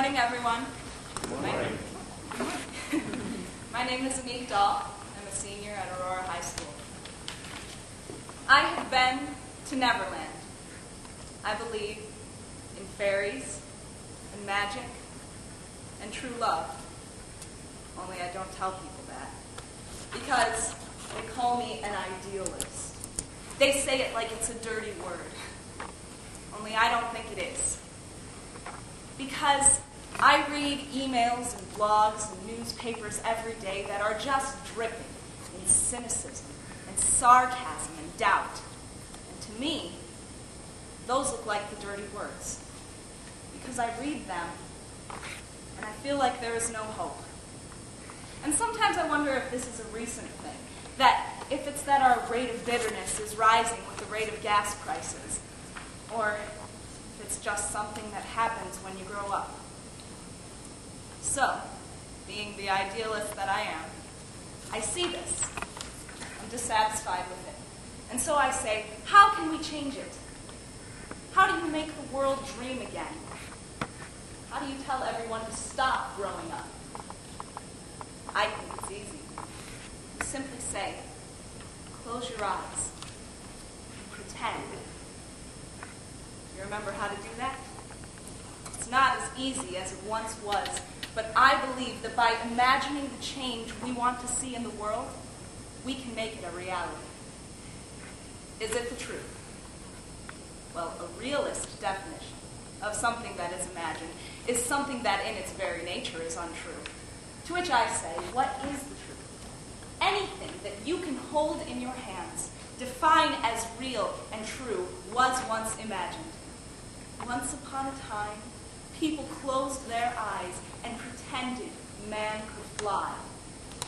morning, everyone. Good morning. My name is Anique Dahl. I'm a senior at Aurora High School. I have been to Neverland. I believe in fairies and magic and true love. Only I don't tell people that. Because they call me an idealist. They say it like it's a dirty word. Only I don't think it is. Because I read emails and blogs and newspapers every day that are just dripping in cynicism and sarcasm and doubt. And to me, those look like the dirty words. Because I read them, and I feel like there is no hope. And sometimes I wonder if this is a recent thing. That if it's that our rate of bitterness is rising with the rate of gas prices. Or if it's just something that happens when you grow up. So, being the idealist that I am, I see this. I'm dissatisfied with it. And so I say, how can we change it? How do you make the world dream again? How do you tell everyone to stop growing up? I think it's easy. You simply say, close your eyes. Pretend. You remember how to do that? It's not as easy as it once was, but I believe that by imagining the change we want to see in the world, we can make it a reality. Is it the truth? Well, a realist definition of something that is imagined is something that in its very nature is untrue. To which I say, what is the truth? Anything that you can hold in your hands, define as real and true, was once imagined. Once upon a time, people closed their eyes and pretended man could fly.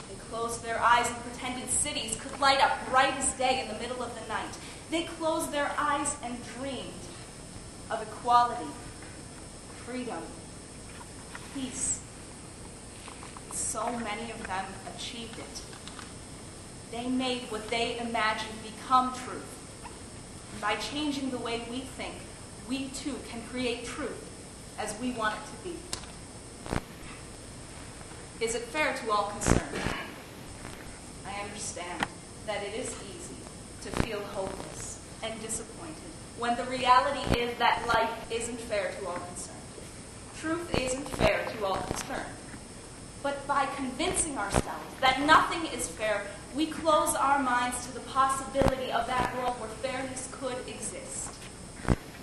They closed their eyes and pretended cities could light up bright as day in the middle of the night. They closed their eyes and dreamed of equality, freedom, peace. So many of them achieved it. They made what they imagined become truth. And by changing the way we think, we too can create truth as we want it to be. Is it fair to all concerned? I understand that it is easy to feel hopeless and disappointed when the reality is that life isn't fair to all concerned. Truth isn't fair to all concerned. But by convincing ourselves that nothing is fair, we close our minds to the possibility of that world where fairness could exist.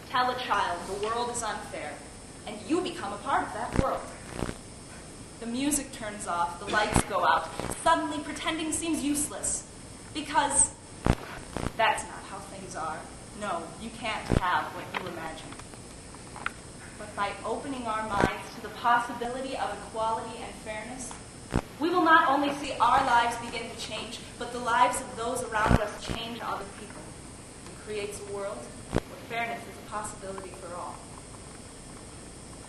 Tell a child the world is unfair, and you become a part of that world. The music turns off, the lights go out. Suddenly pretending seems useless, because that's not how things are. No, you can't have what you imagine. But by opening our minds to the possibility of equality and fairness, we will not only see our lives begin to change, but the lives of those around us change other people. It creates a world where fairness is a possibility for all.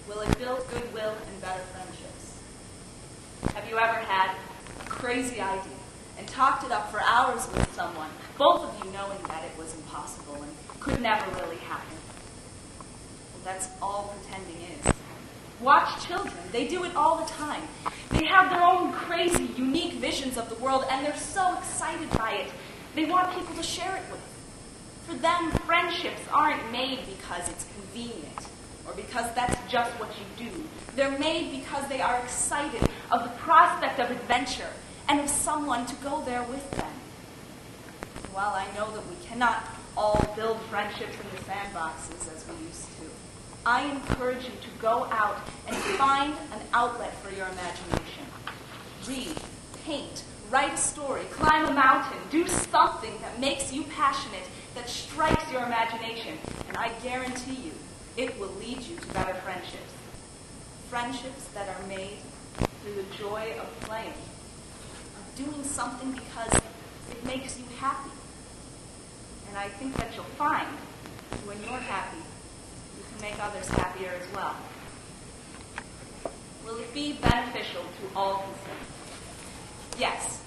Will it build goodwill and better friendships? Have you ever had a crazy idea and talked it up for hours with someone, both of you knowing that it was impossible and could never really happen? That's all pretending is. Watch children. They do it all the time. They have their own crazy, unique visions of the world, and they're so excited by it. They want people to share it with. For them, friendships aren't made because it's convenient or because that's just what you do. They're made because they are excited of the prospect of adventure and of someone to go there with them. And while I know that we cannot all build friendships in the sandboxes as we used to, I encourage you to go out and find an outlet for your imagination. Read, paint, write a story, climb a mountain, do something that makes you passionate, that strikes your imagination, and I guarantee you, it will lead you to better friendships. Friendships that are made through the joy of playing, of doing something because it makes you happy. And I think that you'll find when you're happy, make others happier as well. Will it be beneficial to all concerned? Yes.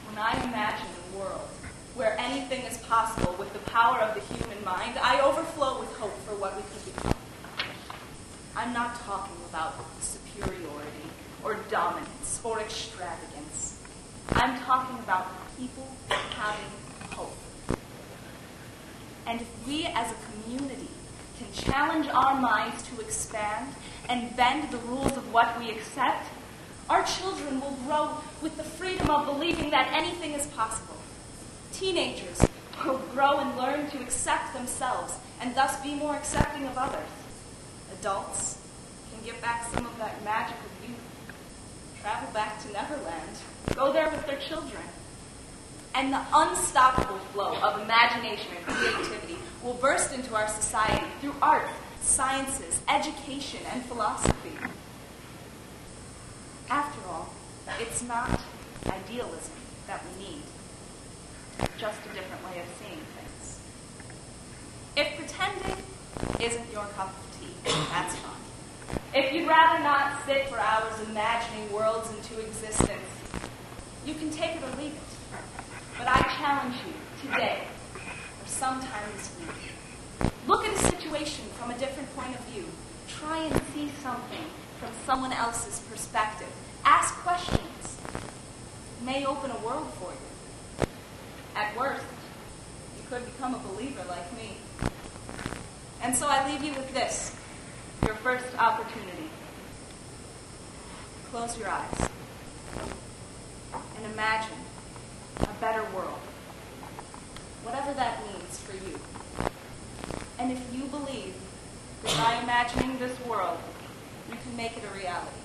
When I imagine a world where anything is possible with the power of the human mind, I overflow with hope for what we could become. I'm not talking about superiority or dominance or extravagance. I'm talking about people having hope. And if we as a community can challenge our minds to expand and bend the rules of what we accept, our children will grow with the freedom of believing that anything is possible. Teenagers will grow and learn to accept themselves and thus be more accepting of others. Adults can get back some of that magic of youth, travel back to Neverland, go there with their children. And the unstoppable flow of imagination and creativity will burst into our society through art, sciences, education, and philosophy. After all, it's not idealism that we need, just a different way of seeing things. If pretending isn't your cup of tea, that's fine. If you'd rather not sit for hours imagining worlds into existence, you can take it or leave it. But I challenge you today, or sometime this week, look at a situation from a different point of view. Try and see something from someone else's perspective. Ask questions. It may open a world for you. At worst, you could become a believer like me. And so I leave you with this, your first opportunity. Close your eyes and imagine a better world, whatever that means for you. And if you believe that by imagining this world, you can make it a reality,